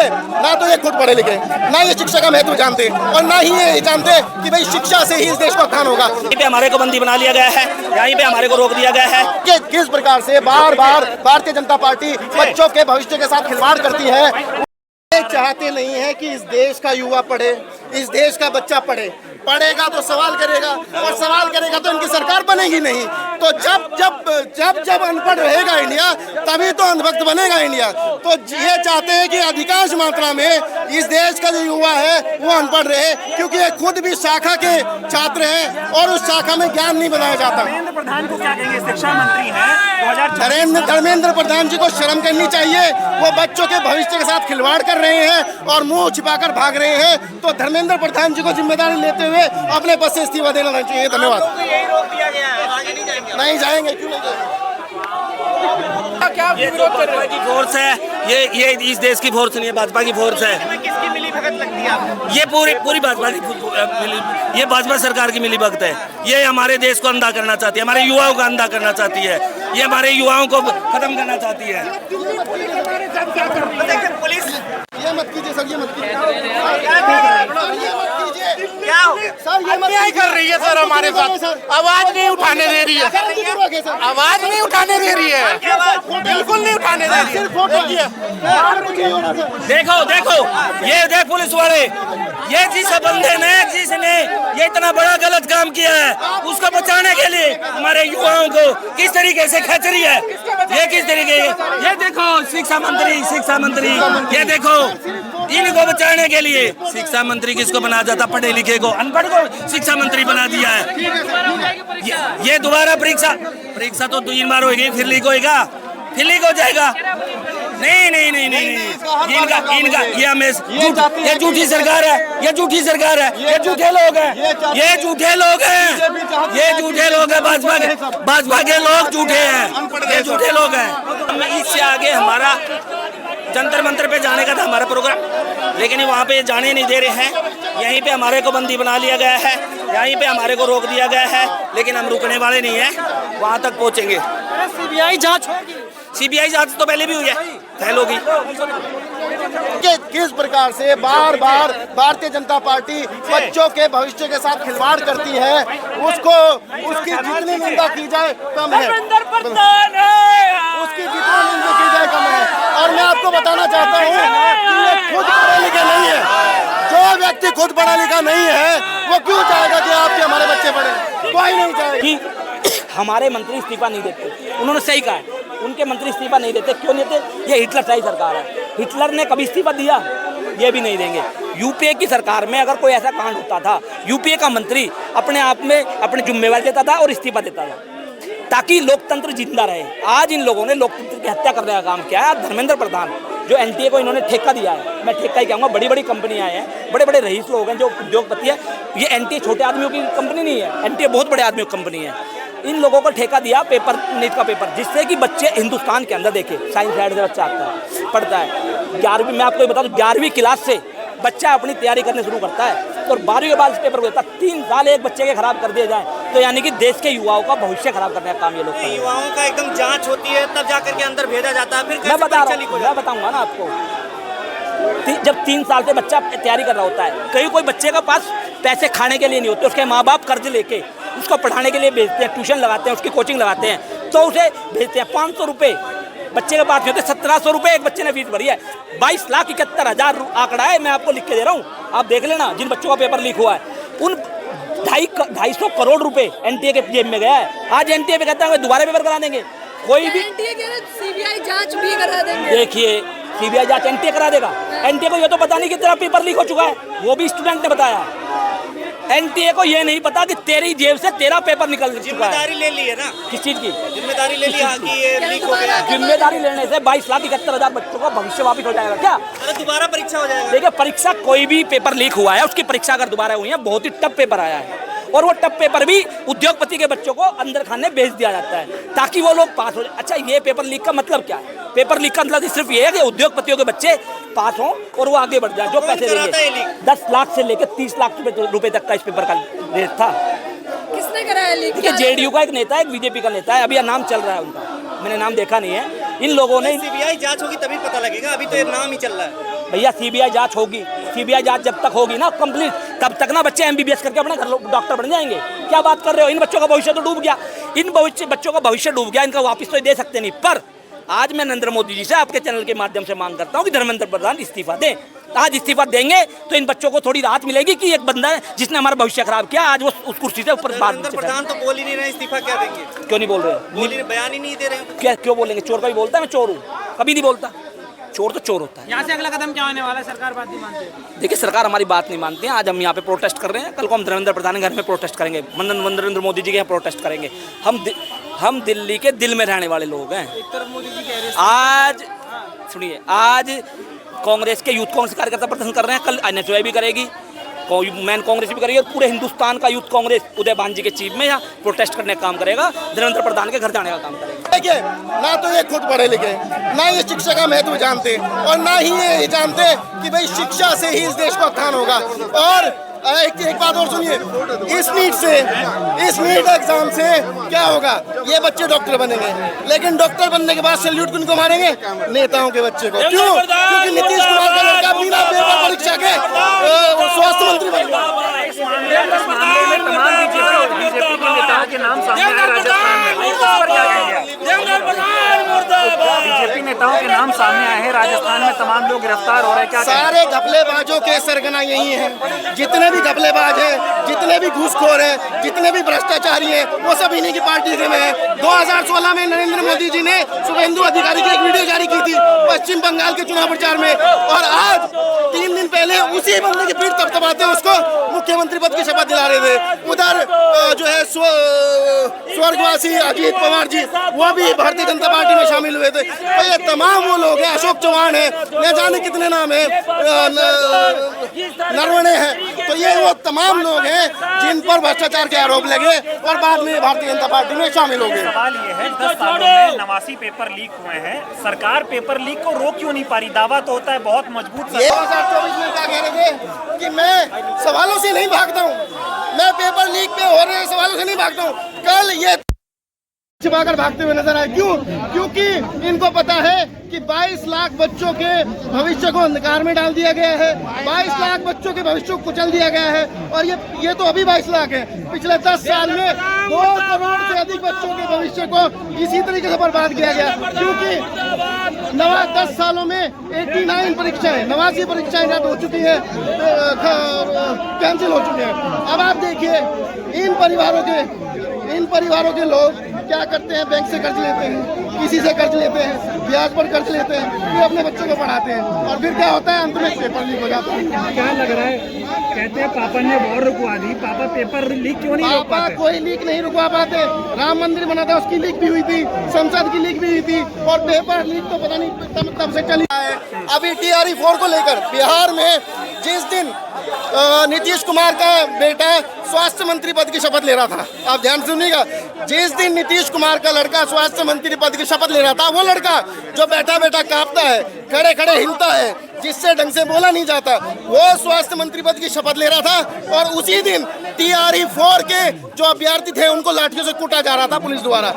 देखिए, ना तो ये खुद पढ़े लिखे, ना ये शिक्षा का महत्व जानते और ना ही ये जानते कि भाई शिक्षा से ही इस देश का उत्थान होगा। यहीं पे हमारे को बंदी बना लिया गया है, यहीं पे हमारे को रोक दिया गया है कि किस प्रकार से बार बार भारतीय जनता पार्टी बच्चों के भविष्य के साथ खिलवाड़ करती है। ये चाहते नहीं है कि इस देश का युवा पढ़े, इस देश का बच्चा पढ़े। पढ़ेगा तो सवाल करेगा और सवाल करेगा तो इनकी सरकार बनेगी नहीं। तो जब अनपढ़ रहेगा इंडिया, तभी तो अंधभक्त बनेगा इंडिया। तो ये चाहते हैं कि अधिकांश मात्रा में इस देश का जो युवा है वो अनपढ़ रहे, क्योंकि ये खुद भी शाखा के छात्र हैं और उस शाखा में ज्ञान नहीं बनाया जाता। धर्मेंद्र प्रधान को क्या कहेंगे, शिक्षा मंत्री हैं, धर्मेंद्र प्रधान जी को शर्म करनी चाहिए। वो बच्चों के भविष्य के साथ खिलवाड़ कर रहे हैं और मुंह छिपाकर भाग रहे हैं। तो धर्मेंद्र प्रधान जी को जिम्मेदारी लेते हुए अपने पद से इस्तीफा देना चाहिए। धन्यवाद। यही रोक दिया गया है, आगे नहीं जाएंगे। नहीं जाएंगे, क्यों नहीं जाएंगे? ये तो भाजपा की फोर्स है, ये इस देश की फोर्स नहीं है, भाजपा की फोर्स है। किसकी मिली भगत लगती है आपको? ये पूरी भाजपा की ये भाजपा सरकार की मिली भगत है। ये हमारे देश को अंधा करना चाहती है, हमारे युवाओं को अंधा करना चाहती है, ये हमारे युवाओं को खत्म करना चाहती है। पुलिस ये मत कीजिए सर, ये मत कीजिए, क्या हो गया सर, ये मत अन्याय कर रही है सर, हमारे साथ आवाज नहीं उठाने दे रही है, आवाज नहीं उठाने दे रही है, बिल्कुल नहीं उठाने दे रही है। देखो ये देख पुलिस वाले, ये जिस बंदे ने जिसने ये इतना बड़ा गलत काम किया है, उसको बचाने के लिए हमारे युवाओं को किस तरीके से खींच रही है। ये किस तरीके, ये देखो शिक्षा मंत्री, ये देखो इनको बचाने के लिए शिक्षा मंत्री किसको बना जाता, पढ़े लिखे को, अनपढ़ को शिक्षा मंत्री बना दिया है। ये दोबारा परीक्षा तो 2 बार होगी, फिर लीक हो जाएगा। नहीं, इनका ये झूठी सरकार है, ये झूठी सरकार है, ये झूठे लोग हैं, ये झूठे लोग हैं, भाजपा के लोग झूठे हैं, ये झूठे लोग हैं। इससे आगे हमारा जंतर मंतर पे जाने का था हमारा प्रोग्राम, लेकिन वहाँ पे जाने नहीं दे रहे हैं। यहीं पे हमारे को बंदी बना लिया गया है, यहीं पे हमारे को रोक दिया गया है, लेकिन हम रुकने वाले नहीं हैं, वहाँ तक पहुँचेंगे। सीबीआई जांच तो पहले भी हुई है, पहले होगी। कि किस प्रकार से बार बार भारतीय जनता पार्टी बच्चों के भविष्य के साथ खिलवाड़ करती है, उसकी जितनी निंदा की जाए कम है, उसकी जितनी निंदा की जाए कम है। और मैं आपको बताना चाहता हूँ कि ये खुद पढ़ा लिखा नहीं है। जो व्यक्ति खुद पढ़ा लिखा नहीं है वो क्यों चाहेगा कि आपके हमारे बच्चे पढ़े? कोई नहीं चाहेगा। हमारे मंत्री इस्तीफा नहीं देते, उन्होंने सही कहा है, उनके मंत्री इस्तीफा नहीं देते। क्यों नहीं देते? ये हिटलर शाही सरकार है, हिटलर ने कभी इस्तीफा दिया? ये भी नहीं देंगे। यूपीए की सरकार में अगर कोई ऐसा कांड होता था, यूपीए का मंत्री अपने आप में अपनी जिम्मेवारी देता था और इस्तीफा देता था, ताकि लोकतंत्र जिंदा रहे। आज इन लोगों ने लोकतंत्र की हत्या करने का काम किया है। धर्मेंद्र प्रधान जो एनटीए को इन्होंने ठेका दिया है, मैं ठेका ही कहूँगा, बड़ी कंपनियां हैं, बड़े रईस लोग हैं जो उद्योगपति है। ये एनटीए छोटे आदमियों की कंपनी नहीं है, एनटीए बहुत बड़े आदमियों की कंपनी है। इन लोगों को ठेका दिया पेपर, नीट का पेपर, जिससे कि बच्चे हिंदुस्तान के अंदर देखे, साइंस साइड से बच्चा आता है, पढ़ता है। 11वीं, मैं आपको ये बता दूं, 11वीं क्लास से बच्चा अपनी तैयारी करने शुरू करता है और 12वीं के बाद पेपर होता है। 3 साल एक बच्चे के खराब कर दिए जाए तो यानी कि देश के युवाओं का भविष्य खराब करने का काम ये लोग करते हैं। युवाओं का एकदम जांच होती है, तब जाकर के अंदर भेजा जाता है। फिर मैं बताऊंगा ना आपको। जब 3 साल से बच्चा तैयारी कर रहा होता है, कोई बच्चे के पास पैसे खाने के लिए नहीं होते, उसके माँ बाप कर्ज लेके उसको पढ़ाने के लिए भेजते हैं, ट्यूशन लगाते हैं, उसकी कोचिंग लगाते हैं, तो उसे भेजते हैं। 500 रुपये बच्चे के पास नहीं होते, 1700 रुपये एक बच्चे ने फीस भरी है। 22,71,000 आंकड़ा है, मैं आपको लिख के दे रहा हूँ, आप देख लेना। जिन बच्चों का पेपर लीक हुआ है, उन 250 करोड़ रुपए एनटीए के जेब में गया है। आज एनटीए पे कहता है दोबारा पेपर करा देंगे, कोई भी सीबीआई जांच भी करा देंगे। देखिए, सीबीआई जांच एनटीए करा देगा। एनटीए को ये तो पता नहीं कि तेरा पेपर लीक हो चुका है, वो भी स्टूडेंट ने बताया। एनटीए को ये नहीं पता कि तेरी जेब से तेरा पेपर निकल चुका है। जिम्मेदारी ले ली है ना, किस चीज की जिम्मेदारी ले ली कि ये लीक हो गया। जिम्मेदारी लेने से 22,71,000 बच्चों का भविष्य वापिस हो जाएगा क्या? अरे दोबारा परीक्षा हो जाएगा। देखिए, परीक्षा कोई भी पेपर लीक हुआ है, उसकी परीक्षा अगर दोबारा हुई है, बहुत ही टफ पेपर आया है, और वो टफ पेपर भी उद्योगपति के बच्चों को अंदर खाने भेज दिया जाता है ताकि वो लोग पास हो जाए। अच्छा, ये पेपर लीक का मतलब क्या है? पेपर लीक का मतलब सिर्फ ये है कि उद्योगपतियों के बच्चे पास हों और वो आगे बढ़ जाए। जो पैसे देंगे 10 लाख से लेकर 30 लाख रुपए तक का इस पेपर का रेट था। किसने कराया लीक? देखिए, जेडीयू का एक नेता है, एक बीजेपी का नेता है, अभी नाम चल रहा है उनका, मैंने नाम देखा नहीं है। इन लोगों ने सीबीआई जांच होगी तभी पता लगेगा, अभी तो ये नाम ही चल रहा है। भैया सीबीआई जांच होगी, सीबीआई जांच जब तक होगी ना कंप्लीट, तब तक ना बच्चे एमबीबीएस करके अपने घर डॉक्टर बन जाएंगे। क्या बात कर रहे हो? इन बच्चों का भविष्य तो डूब गया, बच्चों का भविष्य डूब गया, इनका वापस तो दे सकते नहीं। पर आज मैं नरेंद्र मोदी जी से आपके चैनल के माध्यम से मांग करता हूं कि धर्मेंद्र प्रधान इस्तीफा दें। आज इस्तीफा देंगे तो इन बच्चों को थोड़ी राहत मिलेगी कि एक बंदा है जिसने हमारा भविष्य खराब किया, आज वो उस कुर्सी से ऊपर बात। प्रधान तो बोल ही नहीं रहे, इस्तीफा क्या देंगे? क्यों नहीं बोल रहे? बयान ही नहीं दे रहे। क्या क्यों बोलेंगे? चोर कभी बोलता है मैं चोर हूँ? कभी नहीं बोलता। चोर तो चोर होता है। यहाँ से अगला कदम क्या होने वाला है? सरकार बात नहीं मानती। देखिए सरकार हमारी बात नहीं मानती है। आज हम यहाँ पे प्रोटेस्ट कर रहे हैं, कल को हम धर्मेंद्र प्रधान के घर में प्रोटेस्ट करेंगे, नरेंद्र मोदी जी के यहाँ प्रोटेस्ट करेंगे। हम दिल्ली के दिल में रहने वाले लोग हैं। आज सुनिए, आज कांग्रेस के यूथ कांग्रेस कार्यकर्ता प्रदर्शन कर रहे हैं, कल एनएसयूआई भी करेगी, मैन कांग्रेस भी करेगी, और पूरे हिंदुस्तान का यूथ कांग्रेस उदय भान जी के चीफ में यहाँ प्रोटेस्ट करने का काम करेगा, धर्मेंद्र प्रधान के घर जाने का काम करेगा। देखिए, ना तो ये खुद पढ़े लिखे, ना ये शिक्षा का महत्व जानते, और ना ही ये जानते कि भाई शिक्षा से ही इस देश का उत्थान होगा। और एक बात और सुनिए, इस नीट एग्जाम से क्या होगा? ये बच्चे डॉक्टर बनेंगे, लेकिन डॉक्टर बनने के बाद सैल्यूट किनको मारेंगे? नेताओं के बच्चे को। क्यों? क्योंकि नीतीश कुमार का लड़का बिना पेपर परीक्षा के स्वास्थ्य मंत्री बन गया। बीजेपी नेताओं के नाम सामने आए हैं, राजस्थान में तमाम लोग गिरफ्तार हो रहे हैं। क्या सारे घपलेबाजों के सरगना यही हैं, जितने भी घपलेबाज हैं, जितने भी घूसखोर हैं, जितने भी भ्रष्टाचारी हैं, वो सब इन्हीं की पार्टी से में है। 2016 में नरेंद्र मोदी जी ने शुभेंदु अधिकारी की एक वीडियो जारी की थी पश्चिम बंगाल के चुनाव प्रचार में, और आज 3 दिन पहले उसी बंदे की पीठ थपथपाते उसको मुख्यमंत्री पद की शपथ दिला रहे थे। उधर जो है स्वर्गवासी अजीत पवार जी, वो भी भारतीय जनता पार्टी में शामिल हुए थे। तो ये तमाम वो लोग हैं, अशोक चौहान है, न जाने कितने नाम है, नरवणे हैं, तो ये वो तमाम लोग हैं जिन पर भ्रष्टाचार के आरोप लगे और बाद में भारतीय जनता पार्टी में शामिल हो गए। सवाल ये है, 10 सालों में 89 पेपर लीक हुए हैं, सरकार पेपर लीक को रोक क्यों नहीं पा रही? दावा तो होता है बहुत मजबूत। 2024 में क्या कह रहे थे कि मैं सवालों से नहीं भागता हूँ, मैं पेपर लीक पे हो रहे सवालों से नहीं भागता हूँ। कल ये छिपाकर भागते हुए नजर आए। क्यों? क्योंकि इनको पता है कि 22 लाख बच्चों के भविष्य को अंधकार में डाल दिया गया है, 22 लाख बच्चों के भविष्य को कुचल दिया गया है। और ये तो अभी 22 लाख है, पिछले 10 साल में 2 करोड़ से अधिक बच्चों के भविष्य को इसी तरीके से बर्बाद किया गया। क्योंकि 10 सालों में 89 परीक्षाएं, 89 परीक्षाएं रद्द हो चुकी हैं, कैंसिल हो चुके हैं। अब आप देखिए, इन परिवारों के लोग क्या करते हैं? बैंक से कर्ज लेते हैं, किसी से कर्ज लेते हैं, ब्याज पर कर्ज लेते हैं, फिर अपने बच्चों को पढ़ाते हैं, और फिर क्या होता है? अंत में पेपर लीक हो जाता है। क्या लग रहा है? कहते हैं पापा ने वॉर रुकवा दी, पापा पेपर लीक क्यों नहीं रोक पाते? कोई लीक नहीं रुकवा पाते। राम मंदिर बना था, उसकी लीक भी हुई थी, संसद की लीक भी हुई थी, और पेपर लीक तो पता नहीं तब से चली है। अभी TRE 4 को लेकर बिहार में जिस दिन नीतीश कुमार का बेटा स्वास्थ्य मंत्री पद की शपथ ले रहा था, आप ध्यान सुनिएगा, जिस दिन नीतीश कुमार का लड़का स्वास्थ्य मंत्री पद की शपथ ले रहा था, वो लड़का जो बैठा बैठा कांपता है, खड़े खड़े हिलता है, जिससे ढंग से बोला नहीं जाता, वो स्वास्थ्य मंत्री पद की शपथ ले रहा था। और उसी दिन TRE 4 के जो अभ्यर्थी थे उनको लाठियों से कूटा जा रहा था पुलिस द्वारा।